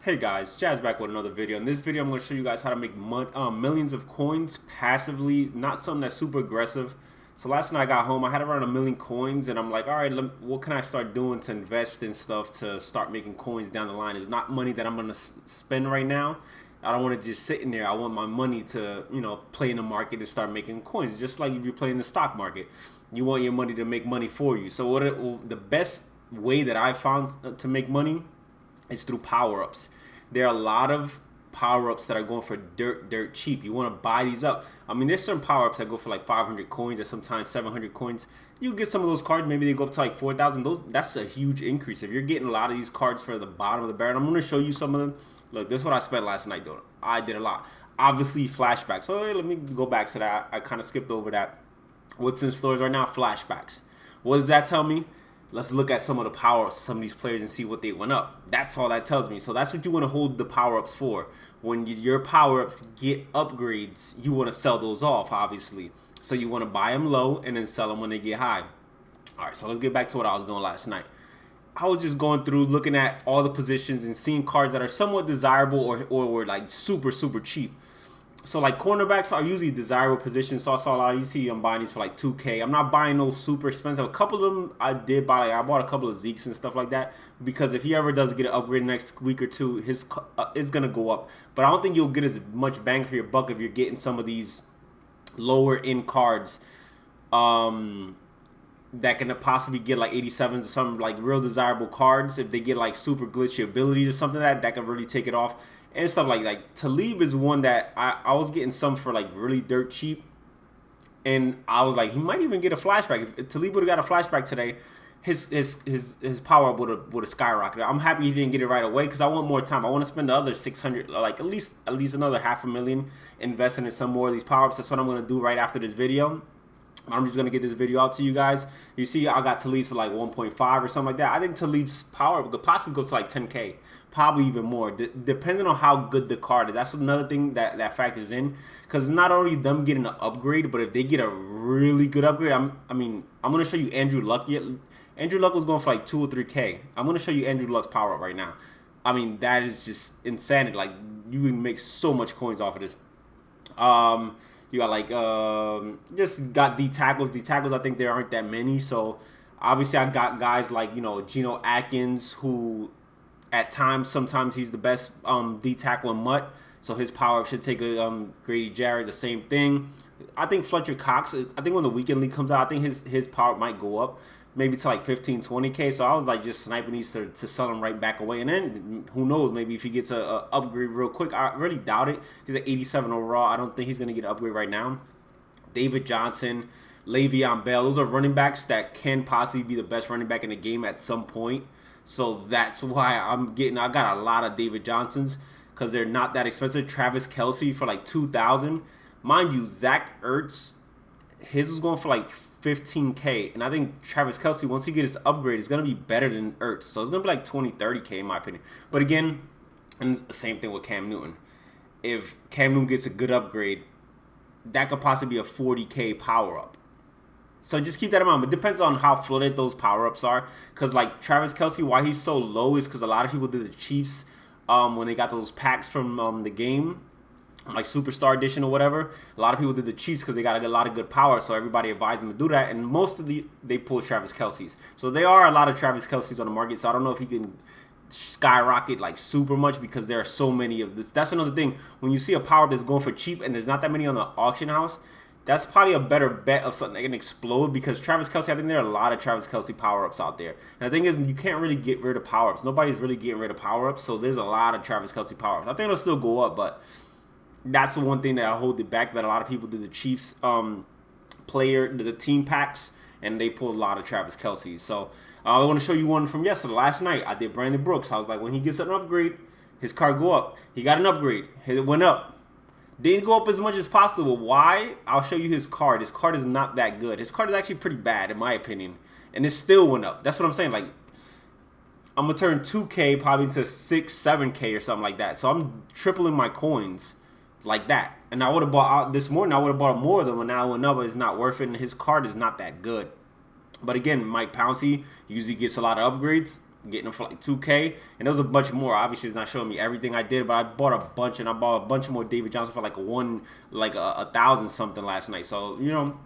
Hey guys, Jazz back with another video. In this video, I'm going to show you guys how to make millions of coins passively, not something that's super aggressive. So last night I got home, I had around 1,000,000 coins, and I'm like, all right, what can I start doing to invest in stuff to start making coins down the line? It's not money that I'm going to spend right now. I don't want to just sit in there. I want my money to, play in the market and start making coins. Just like if you're playing the stock market, you want your money to make money for you. So the best way that I found to make money is through power-ups. There are a lot of power-ups that are going for dirt cheap. You want to buy these up. I mean, there's certain power-ups that go for like 500 coins, and sometimes 700 coins. You get some of those cards, maybe they go up to like 4,000. That's a huge increase. If you're getting a lot of these cards for the bottom of the barrel, I'm going to show you some of them. Look, this is what I spent last night doing. I did a lot. Obviously, flashbacks. So let me go back to that. I kind of skipped over that. What's in stores right now? Flashbacks. What does that tell me? Let's look at some of the power-ups of some of these players and see what they went up. That's all that tells me. So that's what you want to hold the power-ups for. When your power-ups get upgrades, you want to sell those off, obviously. So you want to buy them low and then sell them when they get high. All right, so let's get back to what I was doing last night. I was just going through, looking at all the positions and seeing cards that are somewhat desirable or were like super cheap. So like cornerbacks are usually desirable positions. So I saw a lot. You see, I'm buying these for like 2K. I'm not buying those super expensive. A couple of them I did buy. Like I bought a couple of Zekes and stuff like that because if he ever does get an upgrade next week or two, his it's gonna go up. But I don't think you'll get as much bang for your buck if you're getting some of these lower end cards. That can possibly get like 87s or some like real desirable cards. If they get like super glitchy abilities or something that can really take it off. And stuff like Talib is one that I was getting some for like really dirt cheap, and I was like, he might even get a flashback. If Talib would have got a flashback today, his power up would have skyrocketed. I'm happy he didn't get it right away because I want more time. I want to spend the other 600, like at least another 500,000 investing in some more of these power ups. That's what I'm gonna do right after this video. I'm just gonna get this video out to you guys. You see, I got Talib's for like 1.5 or something like that. I think Talib's power could possibly go to like 10K, probably even more, depending on how good the card is. That's another thing that factors in, because it's not only them getting an upgrade, but if they get a really good upgrade, I'm gonna show you Andrew Luck. Andrew Luck was going for like 2 or 3K. I'm gonna show you Andrew Luck's power up right now. I mean, that is just insanity. Like you can make so much coins off of this. You got like just got D tackles. D tackles, I think there aren't that many. So obviously I got guys like Geno Atkins, who at times sometimes he's the best D tackle in Mutt. So his power up should take a Grady Jarrett, the same thing. I think Fletcher Cox, I think when the weekend league comes out, I think his power might go up maybe to like 15, 20K. So I was like just sniping these to sell him right back away. And then who knows, maybe if he gets a upgrade real quick. I really doubt it. He's at 87 overall. I don't think he's going to get an upgrade right now. David Johnson, Le'Veon Bell, those are running backs that can possibly be the best running back in the game at some point. So that's why I got a lot of David Johnsons because they're not that expensive. Travis Kelce for like 2,000. Mind you, Zach Ertz, his was going for like 15K, and I think Travis Kelce, once he gets his upgrade, is going to be better than Ertz. So it's going to be like 20, 30K in my opinion. But again, and the same thing with Cam Newton. If Cam Newton gets a good upgrade, that could possibly be a 40K power up. So just keep that in mind. But it depends on how flooded those power ups are. Because like Travis Kelce, why he's so low is because a lot of people did the Chiefs when they got those packs from the game, like Superstar Edition or whatever. A lot of people did the Chiefs because they got a lot of good power, so everybody advised them to do that. And most of they pull Travis Kelce's. So there are a lot of Travis Kelce's on the market. So I don't know if he can skyrocket like super much because there are so many of this. That's another thing. When you see a power that's going for cheap and there's not that many on the auction house, that's probably a better bet of something that can explode, because Travis Kelce, I think there are a lot of Travis Kelce power-ups out there. And the thing is, you can't really get rid of power-ups. Nobody's really getting rid of power-ups, so there's a lot of Travis Kelce power-ups. I think it'll still go up, but that's the one thing that I hold it back, that a lot of people did the Chiefs the team packs, and they pulled a lot of Travis Kelce. So I want to show you one from last night. I did Brandon Brooks. I was like, when he gets an upgrade, his card go up. He got an upgrade. It went up. Didn't go up as much as possible. Why? I'll show you his card. His card is not that good. His card is actually pretty bad, in my opinion. And it still went up. That's what I'm saying. Like, I'm going to turn 2K probably into 6, 7K or something like that. So I'm tripling my coins like that. And I would have bought out this morning. I would have bought more than when I went up. But it's not worth it. And his card is not that good. But again, Mike Pouncey usually gets a lot of upgrades. getting them for like 2K, and there was a bunch more. Obviously, it's not showing me everything I did, but I bought a bunch, and I bought a bunch more David Johnson for like a thousand something last night. So you know,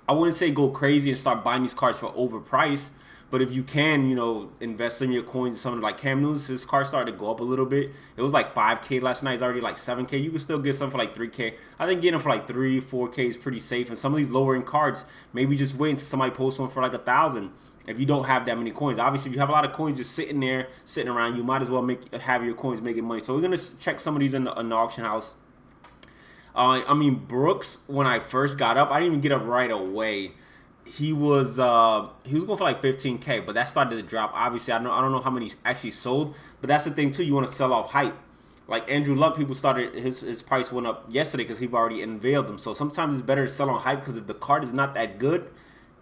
I wouldn't say go crazy and start buying these cards for overpriced. But if you can, you know, invest in your coins in something like Cam Newton's, his card started to go up a little bit. It was like 5K last night. It's already like 7K. You can still get some for like 3K. I think getting them for like 3, 4K is pretty safe. And some of these lower end cards, maybe just wait until somebody posts one for like 1,000. If you don't have that many coins, obviously, if you have a lot of coins just sitting there, sitting around, you might as well have your coins making money. So we're gonna check some of these in the auction house. I mean, Brooks, when I first got up, I didn't even get up right away. He was going for like 15K, but that started to drop. Obviously, I don't know how many actually sold, but that's the thing too. You want to sell off hype. Like Andrew Luck, people started his price went up yesterday because he already unveiled them. So sometimes it's better to sell on hype because if the card is not that good,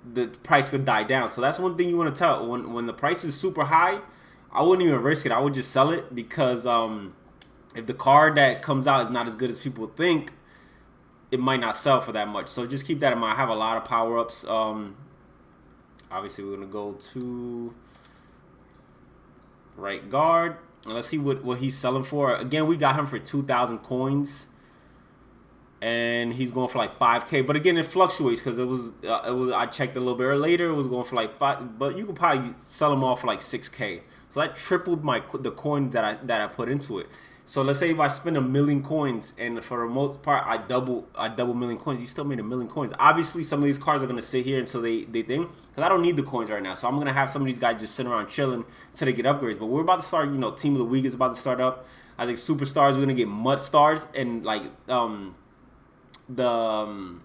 the price could die down. So that's one thing you want to tell. When the price is super high, I wouldn't even risk it. I would just sell it because if the card that comes out is not as good as people think, it might not sell for that much. So just keep that in mind. I have a lot of power-ups. Obviously, we're going to go to right guard. And let's see what he's selling for. Again, we got him for 2,000 coins. And he's going for like 5K. But again, it fluctuates because it was I checked a little bit later. It was going for like 5. But you could probably sell him off for like 6K. So that tripled the coin that I put into it. So let's say if I spend 1 million coins, and for the most part I double 1 million coins, you still made 1 million coins. Obviously, some of these cards are gonna sit here until they think, because I don't need the coins right now. So I'm gonna have some of these guys just sitting around chilling until they get upgrades. But we're about to start. You know, Team of the Week is about to start up. I think Superstars, we're gonna get Mud Stars and like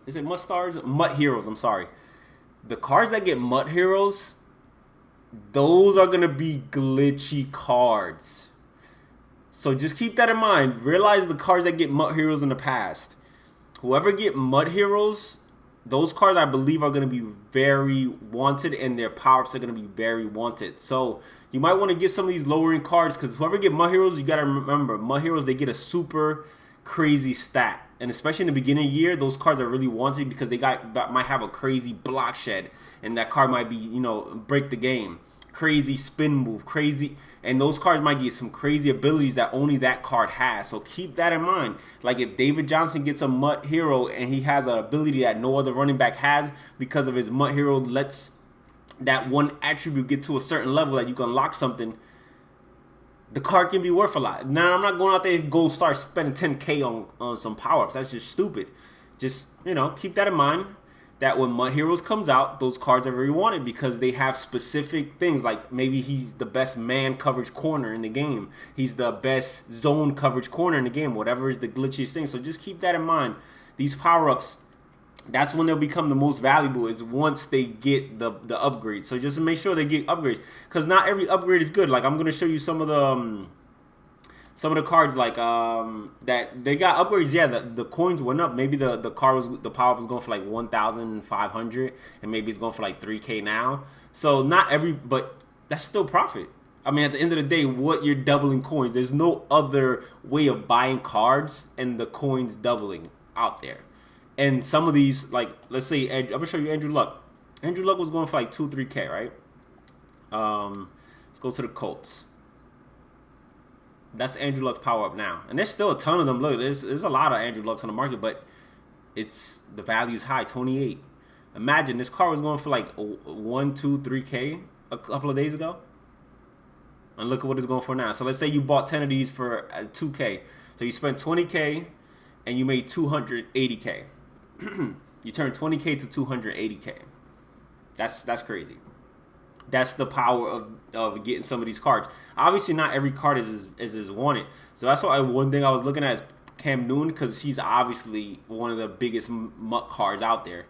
is it Mud Stars? Mud Heroes. I'm sorry. The cards that get Mud Heroes, those are gonna be glitchy cards. So just keep that in mind. Realize the cards that get Mud Heroes in the past. Whoever get Mud Heroes, those cards I believe are going to be very wanted, and their power-ups are going to be very wanted. So you might want to get some of these lower-end cards, because whoever get Mud Heroes, you got to remember, Mud Heroes, they get a super crazy stat. And especially in the beginning of the year, those cards are really wanted because they might have a crazy block shed, and that card might be, you know, break the game. Crazy spin move, crazy, and those cards might get some crazy abilities that only that card has. So keep that in mind. Like if David Johnson gets a Mud Hero and he has an ability that no other running back has because of his Mud Hero lets that one attribute get to a certain level that you can unlock something, the card can be worth a lot. Now, I'm not going out there and go start spending 10K on some power-ups. That's just stupid. Just, you know, keep that in mind. That when Mud Heroes comes out, those cards are very wanted because they have specific things. Like maybe he's the best man coverage corner in the game. He's the best zone coverage corner in the game. Whatever is the glitchiest thing. So just keep that in mind. These power-ups, that's when they'll become the most valuable, is once they get the upgrades. So just make sure they get upgrades, because not every upgrade is good. Like I'm going to show you some of the cards like that they got upgrades. Yeah, the coins went up. Maybe the power up was going for like 1,500, and maybe it's going for like 3K now. So not every, but that's still profit. I mean, at the end of the day, what you're doubling coins. There's no other way of buying cards and the coins doubling out there. And some of these, like let's say, I'm gonna show you Andrew Luck. Andrew Luck was going for like 2-3K, right? Let's go to the Colts. That's Andrew Luck's power up now, and there's still a ton of them. Look, there's a lot of Andrew Lucks on the market, but the value is high, 28. Imagine this car was going for like 1, 2, 3K a couple of days ago, and look at what it's going for now. So let's say you bought 10 of these for 2K, so you spent 20K, and you made 280K. You turned 20K to 280K. That's crazy. That's the power of getting some of these cards. Obviously, not every card is as wanted. So that's why one thing I was looking at is Cam Newton, because he's obviously one of the biggest muck cards out there.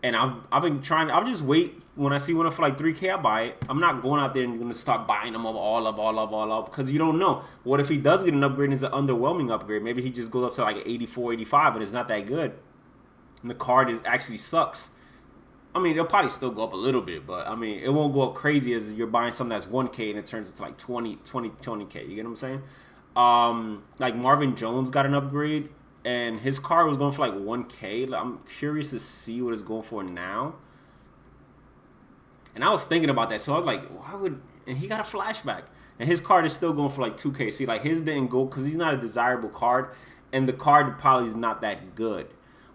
And I've been trying. I'll just wait. When I see one for like 3K, I buy it. I'm not going out there and going to start buying them all up, because you don't know. What if he does get an upgrade and it's an underwhelming upgrade? Maybe he just goes up to like 84, 85, and it's not that good. And the card actually sucks. I mean, it'll probably still go up a little bit, but I mean, it won't go up crazy as you're buying something that's 1K and it turns into like 20K. You get what I'm saying? Like Marvin Jones got an upgrade, and his card was going for like 1K. I'm curious to see what it's going for now. And I was thinking about that, so I was like, why would and he got a flashback. And his card is still going for like 2K. See, like his didn't go because he's not a desirable card, and the card probably is not that good.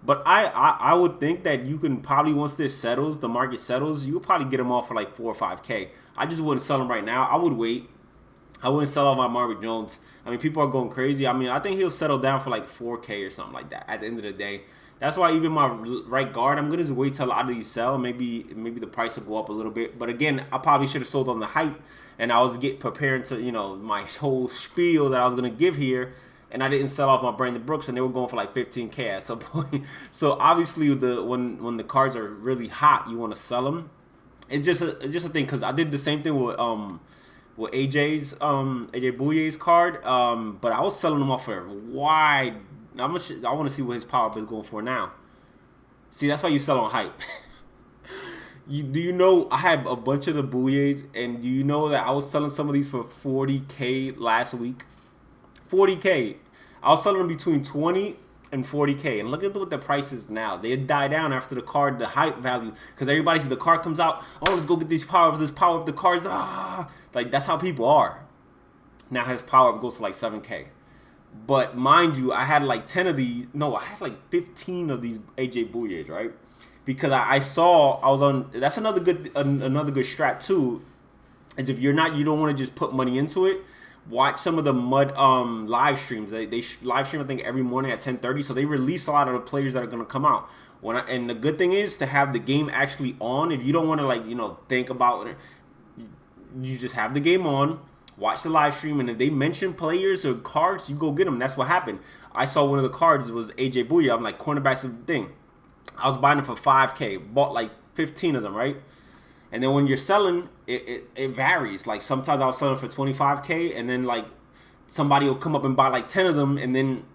But I would think that you can probably, once this settles, the market settles, you could probably get him off for like 4 or 5K. I just wouldn't sell him right now. I would wait. I wouldn't sell off my Marvin Jones. I mean, people are going crazy. I mean, I think he'll settle down for like 4K or something like that at the end of the day. That's why even my right guard, I'm gonna just wait till a lot of these sell. Maybe the price will go up a little bit. But again, I probably should have sold on the hype, and I was preparing to, my whole spiel that I was gonna give here, and I didn't sell off my Brandon Brooks, and they were going for like 15K at some point. So obviously, when the cards are really hot, you want to sell them. It's just a thing, because I did the same thing with AJ Bouyer's card, but I was selling them off for wide. I want to see what his power up is going for now. See, that's why you sell on hype. Do you know I have a bunch of the Bouyers, and do you know that I was selling some of these for 40K last week? 40K. I was selling them between 20 and 40K, and look at what the price is now. They die down after the card, the hype value, because everybody sees the card comes out. Oh, let's go get these power ups. Let's power up the cards. Like that's how people are. Now his power up goes to like 7K. But mind you, I had like 10 of these. No, I had like 15 of these AJ Bouyers, right? Because I was on. That's another good strat too. Is if you don't want to just put money into it. Watch some of the Mud live streams. They live stream I think every morning at 10:30. So they release a lot of the players that are gonna come out. And the good thing is to have the game actually on. If you don't want to think about it, you just have the game on. Watch the live stream, and if they mention players or cards, you go get them. That's what happened. I saw one of the cards, it was AJ Bouye. I'm like, cornerback's the thing. I was buying them for 5K. Bought like 15 of them, right? And then when you're selling, it varies. Like sometimes I was selling for 25K, and then like somebody will come up and buy like 10 of them, and then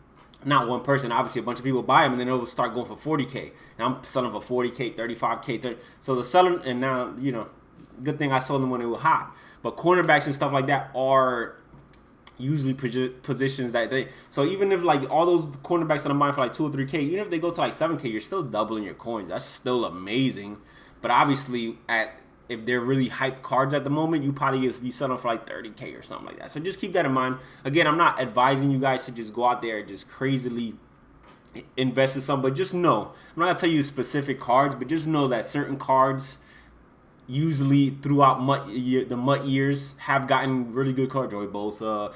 not one person, obviously a bunch of people buy them, and then it'll start going for 40K. And I'm selling for 40K, 35K, 30. So the selling, and now, good thing I sold them when they were hot. But cornerbacks and stuff like that are usually positions that they. So even if like all those cornerbacks that I'm buying for like 2 or 3K, even if they go to like 7K, you're still doubling your coins. That's still amazing. But obviously, if they're really hyped cards at the moment, you probably just be selling for like 30K or something like that. So just keep that in mind. Again, I'm not advising you guys to just go out there and just crazily invest in something, but just know, I'm not gonna tell you specific cards, but just know that certain cards usually throughout the MUT years have gotten really good cards. Joey Bosa,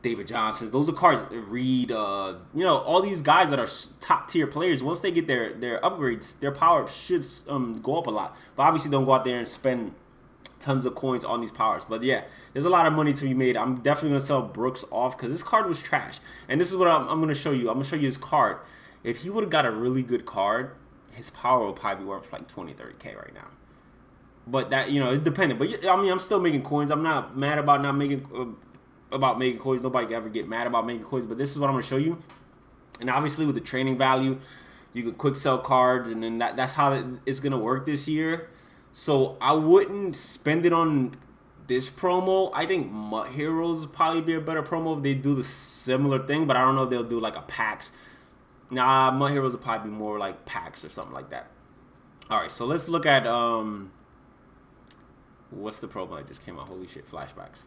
David Johnson. Those are cards. Reed, all these guys that are top tier players. Once they get their upgrades, their power should go up a lot. But obviously, don't go out there and spend tons of coins on these powers. But yeah, there's a lot of money to be made. I'm definitely gonna sell Brooks off because this card was trash. And this is what I'm gonna show you. I'm gonna show you his card. If he would have got a really good card, his power would probably be worth like 20, 30K right now. But that, it depended. But I mean, I'm still making coins. I'm not mad about not making coins. Nobody can ever get mad about making coins. But this is what I'm gonna show you. And obviously, with the training value, you can quick sell cards, and then that's how it's gonna work this year. So I wouldn't spend it on this promo. I think MUT Heroes would probably be a better promo if they do the similar thing. But I don't know if they'll do like a packs. Nah, MUT Heroes would probably be more like packs or something like that. All right, so let's look at what's the promo that just came out? Holy shit, flashbacks.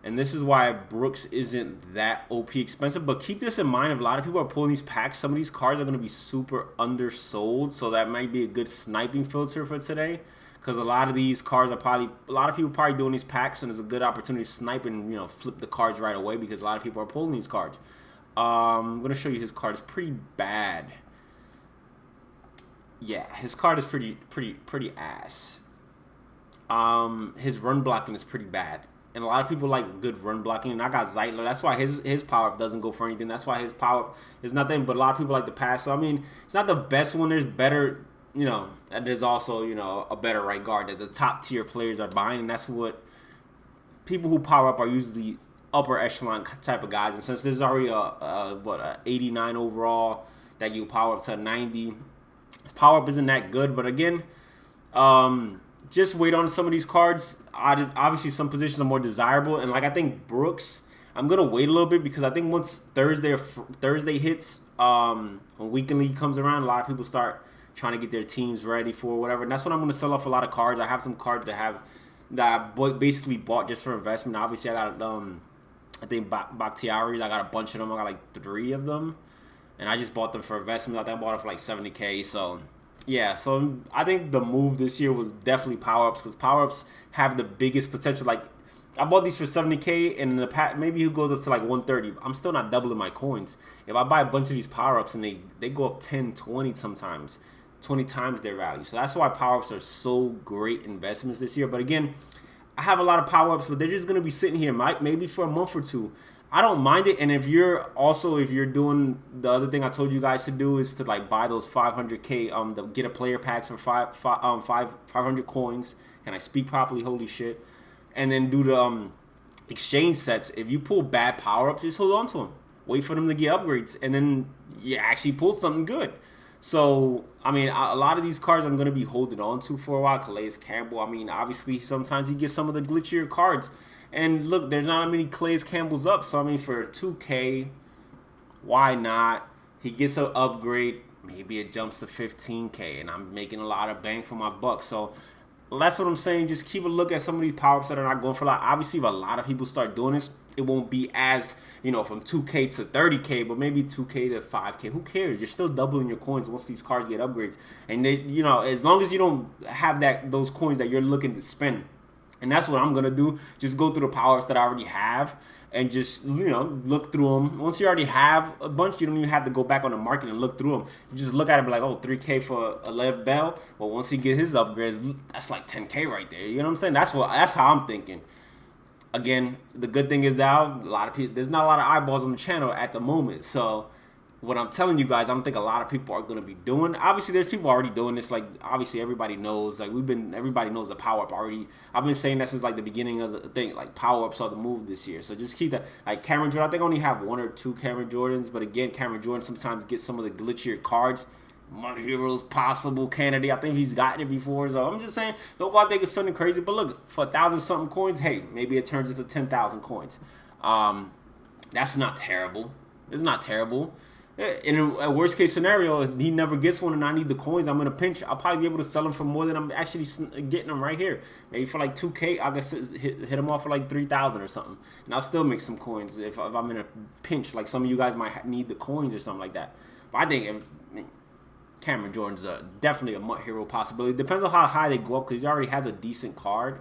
And this is why Brooks isn't that OP expensive. But keep this in mind. If a lot of people are pulling these packs, some of these cards are going to be super undersold. So that might be a good sniping filter for today. Because a lot of these cards are a lot of people probably doing these packs. And it's a good opportunity to snipe and, flip the cards right away. Because a lot of people are pulling these cards. I'm going to show you his card. It's pretty bad. Yeah, his card is pretty ass. His run blocking is pretty bad, and a lot of people like good run blocking. And I got Zeitler. That's why his power up doesn't go for anything. That's why his power up is nothing. But a lot of people like the pass. So I mean, it's not the best one. There's better, and there's also a better right guard that the top tier players are buying, and that's what people who power up are usually upper echelon type of guys. And since there's already a 89 overall that you power up to 90, his power up isn't that good. But again, just wait on some of these cards. Obviously, some positions are more desirable. And like I think Brooks, I'm going to wait a little bit because I think once Thursday hits, when Weekend League comes around, a lot of people start trying to get their teams ready for whatever. And that's when I'm going to sell off a lot of cards. I have some cards that have that I basically bought just for investment. Obviously, I got I think Bakhtiaris. I got a bunch of them. I got like 3 of them, and I just bought them for investment. I think I bought it for like 70K. So yeah, so I think the move this year was definitely Powerups, because Powerups have the biggest potential. Like, I bought these for 70K, and in the past, maybe it goes up to like 130. I'm still not doubling my coins. If I buy a bunch of these Powerups and they go up 10, 20 sometimes, 20 times their value. So that's why Powerups are so great investments this year. But again, I have a lot of Powerups, but they're just going to be sitting here maybe for a month or two. I don't mind it. And if you're doing the other thing I told you guys to do, is to like buy those 500K, get a player packs for 500 coins. Can I speak properly? Holy shit. And then do the exchange sets. If you pull bad Powerups, just hold on to them. Wait for them to get upgrades, and then you actually pull something good. So, I mean, a lot of these cards I'm going to be holding on to for a while. Calais Campbell, I mean, obviously, sometimes you get some of the glitchier cards. And look, there's not many Calais Campbells up. So, I mean, for 2K, why not? He gets an upgrade. Maybe it jumps to 15K, and I'm making a lot of bang for my buck. So, that's what I'm saying. Just keep a look at some of these Powerups that are not going for a lot. Obviously, if a lot of people start doing this, it won't be as, from 2K to 30K, but maybe 2K to 5K. Who cares? You're still doubling your coins once these cards get upgrades. And they, as long as you don't have those coins that you're looking to spend. And that's what I'm going to do. Just go through the Powerups that I already have and just, look through them. Once you already have a bunch, you don't even have to go back on the market and look through them. You just look at it and be like, oh, 3K for a Lev Bell. Well, once he get his upgrades, that's like 10K right there. You know what I'm saying? That's how I'm thinking. Again, the good thing is now there's not a lot of eyeballs on the channel at the moment. So what I'm telling you guys, I don't think a lot of people are going to be doing. Obviously, there's people already doing this. Like, obviously, everybody knows. Like, everybody knows the Powerup already. I've been saying that since like the beginning of the thing. Like, Powerups are the move this year. So just keep that. Like Cameron Jordan, I think I only have 1 or 2 Cameron Jordans. But again, Cameron Jordan sometimes gets some of the glitchier cards. Money Heroes possible candidate. I think he's gotten it before. So I'm just saying, don't go out there and get something crazy. But look, for 1,000 something coins, hey, maybe it turns into 10,000 coins. That's not terrible. It's not terrible. In a worst case scenario, if he never gets one and I need the coins, I'm in a pinch. I'll probably be able to sell them for more than I'm actually getting them right here. Maybe for like 2K, I guess hit them off for like 3,000 or something. And I'll still make some coins if I'm in a pinch. Like some of you guys might need the coins or something like that. But I think Cameron Jordan's definitely a MUT hero possibility. Depends on how high they go up, because he already has a decent card.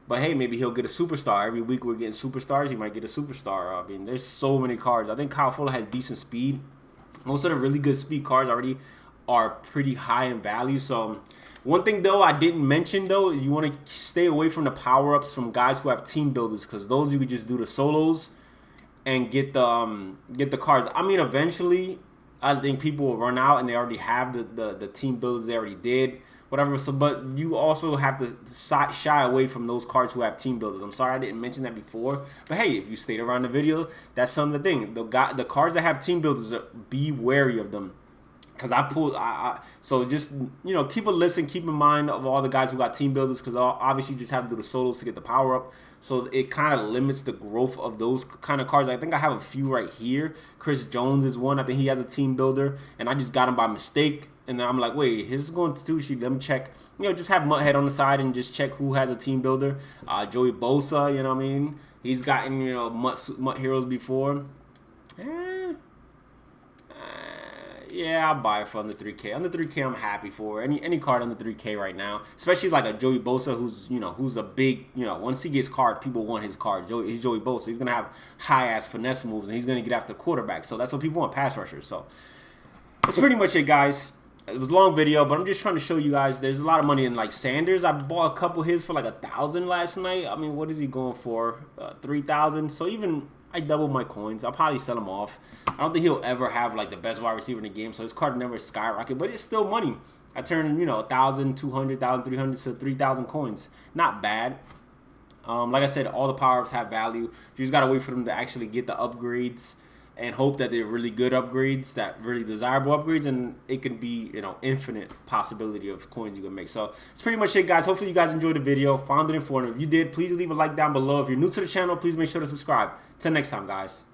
But hey, maybe he'll get a superstar. Every week we're getting superstars. He might get a superstar. I mean, there's so many cards. I think Kyle Fuller has decent speed. Most of the really good speed cards already are pretty high in value. So one thing though I didn't mention though, you want to stay away from the Powerups from guys who have team builders, because those you could just do the solos and get the cards. I mean, eventually I think people will run out and they already have the team builders they already did, whatever. So, but you also have to shy away from those cards who have team builders. I'm sorry I didn't mention that before, but hey, if you stayed around the video, that's some of the thing. The cards that have team builders, be wary of them. Because so just, keep a list and keep in mind of all the guys who got team builders, because obviously you just have to do the solos to get the power up. So it kind of limits the growth of those kind of cards. I think I have a few right here. Chris Jones is one. I think he has a team builder, and I just got him by mistake. And then I'm like, wait, his is going to 2 sheet. Let me check. Just have Mutthead on the side and just check who has a team builder. Joey Bosa, you know what I mean? He's gotten, Mutt heroes before. Yeah, I'll buy it for under 3K. Under 3K, I'm happy for any card under 3K right now. Especially like a Joey Bosa, who's a big, once he gets card, people want his card. He's Joey Bosa. He's gonna have high ass finesse moves, and he's gonna get after quarterback. So that's what people want, pass rushers. So that's pretty much it, guys. It was a long video, but I'm just trying to show you guys there's a lot of money in like Sanders. I bought a couple of his for like 1,000 last night. I mean, what is he going for? 3,000. So even I doubled my coins. I'll probably sell him off. I don't think he'll ever have like the best wide receiver in the game, so his card never skyrocket, but it's still money. I turned 1,200, 1,300 to 3,000 coins. Not bad. Like I said, all the Powerups have value. You just gotta wait for them to actually get the upgrades and hope that they're really good upgrades, that really desirable upgrades, and it can be, infinite possibility of coins you can make. So that's pretty much it, guys. Hopefully you guys enjoyed the video, found it informative. If you did, please leave a like down below. If you're new to the channel, please make sure to subscribe. Till next time, guys.